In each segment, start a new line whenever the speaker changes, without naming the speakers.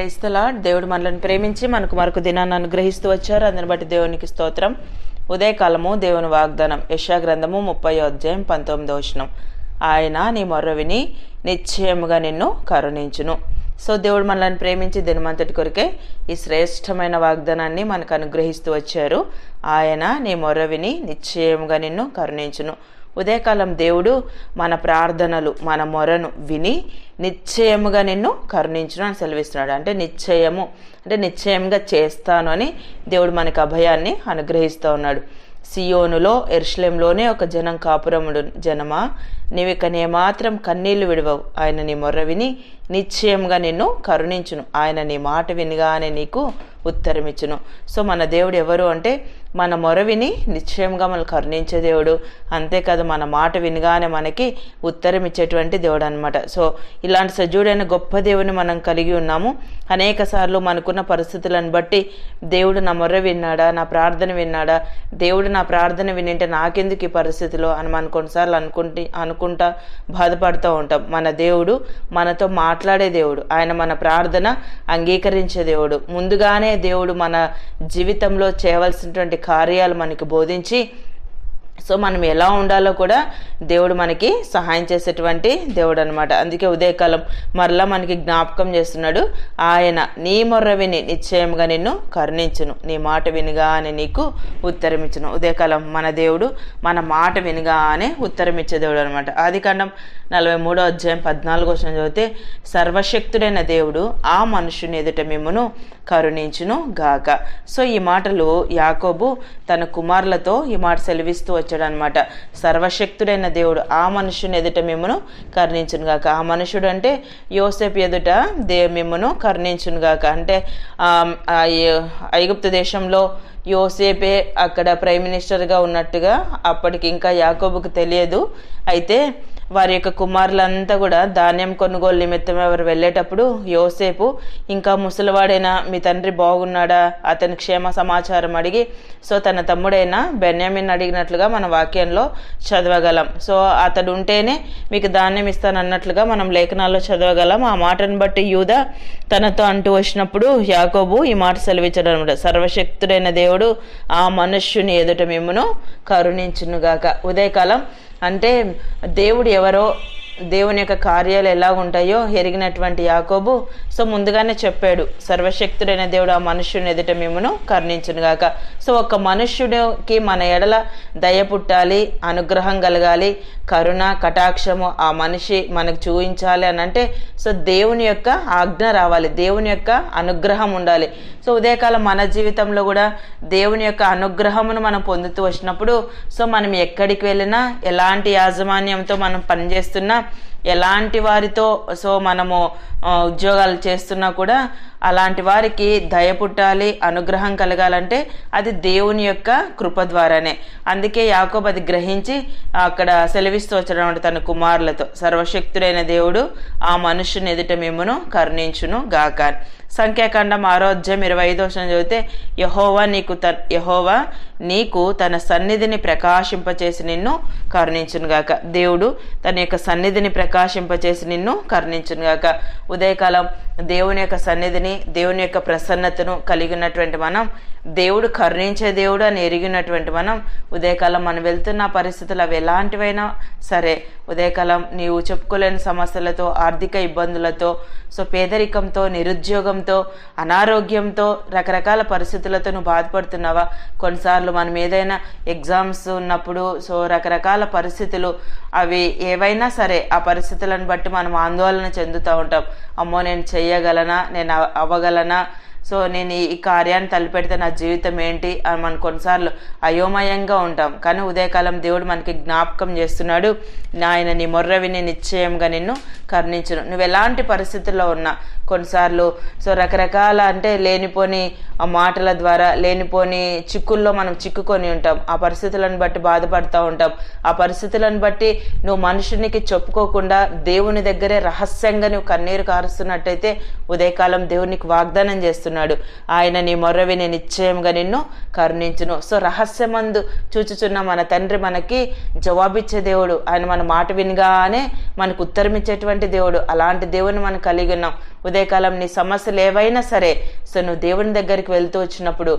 Praise the lord. దేవుడు మనల్ని ప్రేమించి మనకు మరొక దినాన్ని అనుగ్రహిస్తూ వచ్చారు. అందుని బట్టి దేవునికి స్తోత్రం. ఉదయకాలము దేవుని వాగ్దానం యెషయా గ్రంథము 30వ అధ్యాయం 19వ వచనం. ఆయన నీ మొర్ర విని నిశ్చయముగా నిన్ను కరుణించును. సో దేవుడు మనల్ని ప్రేమించి దినమంతటి కొరికే ఈ శ్రేష్టమైన వాగ్దానాన్ని మనకు అనుగ్రహిస్తూ వచ్చారు. ఆయన నీ మొర్ర విని నిశ్చయముగా నిన్ను కరుణించును. ఉదయకాలం దేవుడు మన ప్రార్థనలు మన మొరను విని నిశ్చయముగా నిన్ను కరుణించును అని సెలవిస్తున్నాడు. అంటే నిశ్చయంగా చేస్తాను అని దేవుడు మనకు అభయాన్ని అనుగ్రహిస్తూ ఉన్నాడు. సియోనులో యెరూషలేములోనే ఒక జనం కాపురముడు, జనమా నీవిక నేమాత్రం కన్నీళ్లు విడవవు. ఆయన నీ మొర్ర విని నిశ్చయంగా నిన్ను కరుణించును. ఆయన నీ మాట వినగానే నీకు ఉత్తరమిచ్చును. సో మన దేవుడు ఎవరు అంటే మన మొర విని నిశ్చయంగా మనల్ని కరుణించే దేవుడు. అంతేకాదు మన మాట వినగానే మనకి ఉత్తరం ఇచ్చేటువంటి దేవుడు అనమాట. సో ఇలాంటి సజీవుడైన గొప్ప దేవుని మనం కలిగి ఉన్నాము. అనేక సార్లు మనకున్న పరిస్థితులను బట్టి దేవుడు నా మొర్ర విన్నాడా, నా ప్రార్థన విన్నాడా, దేవుడు నా ప్రార్థన వినింటే నాకెందుకు ఈ పరిస్థితిలో అని మనం కొన్నిసార్లు అనుకుంటా బాధపడుతూ ఉంటాం. మన దేవుడు మనతో మాట్లాడే దేవుడు. ఆయన మన ప్రార్థన అంగీకరించే దేవుడు. ముందుగానే దేవుడు మన జీవితంలో చేయవలసినటువంటి కార్యాలు మనకి బోధించి సో మనం ఎలా ఉండాలో కూడా దేవుడు మనకి సహాయం చేసేటువంటి దేవుడు అనమాట. అందుకే ఉదయకాలం మరలా మనకి జ్ఞాపకం చేస్తున్నాడు. ఆయన నీ మొర్ర విని నిశ్చయంగా నిన్ను కరుణించును, నీ మాట వినగానే నీకు ఉత్తరం ఇచ్చును. ఉదయకాలం మన దేవుడు మన మాట వినగానే ఉత్తరం ఇచ్చే దేవుడు అనమాట. ఆదికాండం 43వ అధ్యాయం 14వ వచనం చదివితే, సర్వశక్తుడైన దేవుడు ఆ మనుషుని ఎదుట మిమ్మును కరుణించును గాక. సో ఈ మాటలు యాకోబు తన కుమారులతో ఈ మాట సెలవిస్తూ వచ్చాడు అనమాట. సర్వశక్తుడైన దేవుడు ఆ మనుషుని ఎదుట మిమ్మును కరుణించును గాక. ఆ మనుషుడు అంటే యోసేపు ఎదుట మిమ్మును కరుణించును గాక. అంటే ఐగుప్తు దేశంలో యోసేపే అక్కడ ప్రైమ్ మినిస్టర్గా ఉన్నట్టుగా అప్పటికి ఇంకా యాకోబుకు తెలియదు. అయితే వారి యొక్క కుమారులంతా కూడా ధాన్యం కొనుగోలు నిమిత్తం ఎవరు వెళ్ళేటప్పుడు యోసేపు ఇంకా ముసలివాడైన మీ తండ్రి బాగున్నాడా, అతని క్షేమ సమాచారం అడిగి సో తన తమ్ముడైన బెన్యామిన్ అడిగినట్లుగా మన వాక్యంలో చదవగలం. సో అతడు ఉంటేనే మీకు ధాన్యం ఇస్తానన్నట్లుగా మనం లేఖనాల్లో చదవగలం. ఆ మాటను బట్టి యూదా తనతో అంటూ వచ్చినప్పుడు యాకోబు ఈ మాట సెలవించడం అనమాట. సర్వశక్తుడైన దేవుడు ఆ మనుష్యుని ఎదుట మిమ్మును కరుణించునుగాక. ఉదయకాలం అంటే దేవుడు ఎవరో, దేవుని యొక్క కార్యాలు ఎలా ఉంటాయో ఎరిగినటువంటి యాకోబు సో ముందుగానే చెప్పాడు, సర్వశక్తుడైన దేవుడు ఆ మనుష్యుని ఎదుట మిమ్మును కరుణించునుగాక. సో ఒక మనుష్యుడికి మన ఎడల దయ పుట్టాలి, అనుగ్రహం కలగాలి, కరుణ కటాక్షము ఆ మనిషి మనకు చూపించాలి అని అంటే సో దేవుని యొక్క ఆజ్ఞ రావాలి, దేవుని యొక్క అనుగ్రహం ఉండాలి. సో ఉదయకాలం మన జీవితంలో కూడా దేవుని యొక్క అనుగ్రహమును మనం పొందుతూ వచ్చినప్పుడు సో మనం ఎక్కడికి వెళ్ళినా, ఎలాంటి యాజమాన్యంతో మనం పనిచేస్తున్నా, ఎలాంటి వారితో సో మనము ఉద్యోగాలు చేస్తున్నా కూడా అలాంటి వారికి దయ పుట్టాలి, అనుగ్రహం కలగాలంటే అది దేవుని యొక్క కృప ద్వారానే. అందుకే యాకోబు అది గ్రహించి అక్కడ సెలవిస్తూ వచ్చడం అంటే తన కుమారులతో, సర్వశక్తుడైన దేవుడు ఆ మనుష్యుని ఎదుట మిమ్మును కరుణించును గాక. సంఖ్యాకాండం 6వ అధ్యాయం 25వ వచనం చదివితే, యెహోవా నీకు తన సన్నిధిని ప్రకాశింపచేసి నిన్ను కరుణించును గాక. దేవుడు తన యొక్క సన్నిధిని ప్రకాశింపచేసి నిన్ను కరుణించును గాక. ఉదయకాలం దేవుని యొక్క సన్నిధిని, దేవుని యొక్క ప్రసన్నతను కలిగినటువంటి మనం, దేవుడు కరుణించే దేవుడు అని ఎరిగినటువంటి మనం ఉదయకాలం మనం వెళ్తున్న పరిస్థితులు అవి ఎలాంటివైనా సరే, ఉదయకాలం నీవు చెప్పుకోలేని సమస్యలతో, ఆర్థిక ఇబ్బందులతో, సో పేదరికంతో, నిరుద్యోగంతో, అనారోగ్యంతో, రకరకాల పరిస్థితులతో నువ్వు బాధపడుతున్నావా? కొన్నిసార్లు మనం ఏదైనా ఎగ్జామ్స్ ఉన్నప్పుడు సో రకరకాల పరిస్థితులు అవి ఏవైనా సరే ఆ పరిస్థితులను బట్టి మనం ఆందోళన చెందుతూ ఉంటాం. అమ్మో నేను చెయ్యగలనా, నేను అవ్వగలనా, సో నేను ఈ కార్యాన్ని తలపెడితే నా జీవితం ఏంటి అని మనం కొన్నిసార్లు అయోమయంగా ఉంటాం. కానీ ఉదయకాలం దేవుడు మనకి జ్ఞాపకం చేస్తున్నాడు, ఆయన నీ మొర్ర విని నిశ్చయంగా నిన్ను కరుణించును. నువ్వు ఎలాంటి పరిస్థితుల్లో ఉన్నా, కొన్నిసార్లు సో రకరకాల అంటే లేనిపోని మాటల ద్వారా లేనిపోని చిక్కుల్లో మనం చిక్కుకొని ఉంటాం. ఆ పరిస్థితులను బట్టి బాధపడుతూ ఉంటాం. ఆ పరిస్థితులను బట్టి నువ్వు మనుషునికి చెప్పుకోకుండా దేవుని దగ్గరే రహస్యంగా నువ్వు కన్నీరు కారుస్తున్నట్టయితే ఉదయకాలం దేవునికి వాగ్దానం చేస్తున్నాడు, ఆయన నీ మొర్ర విని నిశ్చయంగా నిన్ను కరుణించును. సో రహస్యమందు చూచుచున్న మన తండ్రి మనకి జవాబిచ్చే దేవుడు. ఆయన మన మాట వినగానే మనకు ఉత్తరం ఇచ్చేటువంటి దేవుడు. అలాంటి దేవుని మనం కలిగి ఉన్నాం. ఉదయకాలం నీ సమస్యలు ఏవైనా సరే సో నువ్వు దేవుని దగ్గరికి వెళ్తూ వచ్చినప్పుడు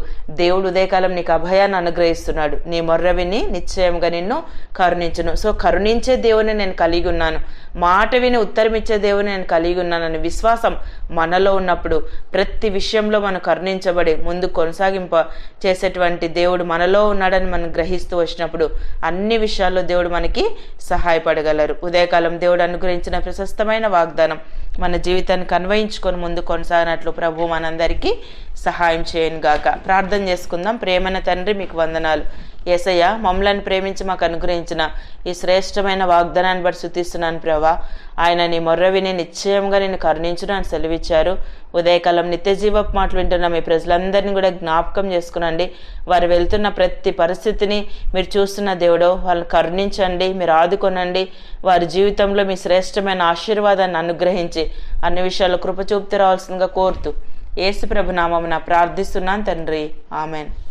దేవుడు ఉదయకాలం నీకు అభయాన్ని అనుగ్రహిస్తున్నాడు. నీ మొర్ర విని నిశ్చయంగా నిన్ను కరుణించును. సో కరుణించే దేవుని నేను కలిగి ఉన్నాను, మాట విని ఉత్తరం ఇచ్చే దేవుని నేను కలిగి ఉన్నానని విశ్వాసం మనలో ఉన్నప్పుడు ప్రతి విషయంలో మనం కరుణించబడి ముందు కొనసాగింప చేసేటువంటి దేవుడు మనలో ఉన్నాడని మనం గ్రహిస్తూ వచ్చినప్పుడు అన్ని విషయాల్లో దేవుడు మనకి సహాయపడగలరు. ఉదయకాలం దేవుడు అనుగ్రహించిన ప్రశస్తమైన వాగ్దానం మన జీవితానికి అన్వయించుకొని ముందు కొనసాగినట్లు ప్రభు మనందరికీ సహాయం చేయను గాక. ప్రార్థన చేసుకుందాం. ప్రేమైన తండ్రి, మీకు వందనాలు. యేసయ్య, మమ్మల్ని ప్రేమించి మాకు అనుగ్రహించిన ఈ శ్రేష్టమైన వాగ్దానాన్ని బట్టి స్తుతిస్తున్నాను ప్రభా. ఆయన నీ మొర్ర విని నిశ్చయంగా నేను కరుణించును అని సెలవిచ్చారు. ఉదయకాలం నిత్య జీవపు మాటలు వింటున్న మీ ప్రజలందరినీ కూడా జ్ఞాపకం చేసుకునండి. వారు వెళ్తున్న ప్రతి పరిస్థితిని మీరు చూస్తున్న దేవుడు, వాళ్ళని కరుణించండి, మీరు ఆదుకొనండి. వారి జీవితంలో మీ శ్రేష్టమైన ఆశీర్వాదాన్ని అనుగ్రహించి అన్ని విషయాల్లో కృప చూపుతూ రావాల్సిందిగా కోరుతూ యేసు ప్రభు నామమున ప్రార్థిస్తున్నాను తండ్రి. ఆమెన్.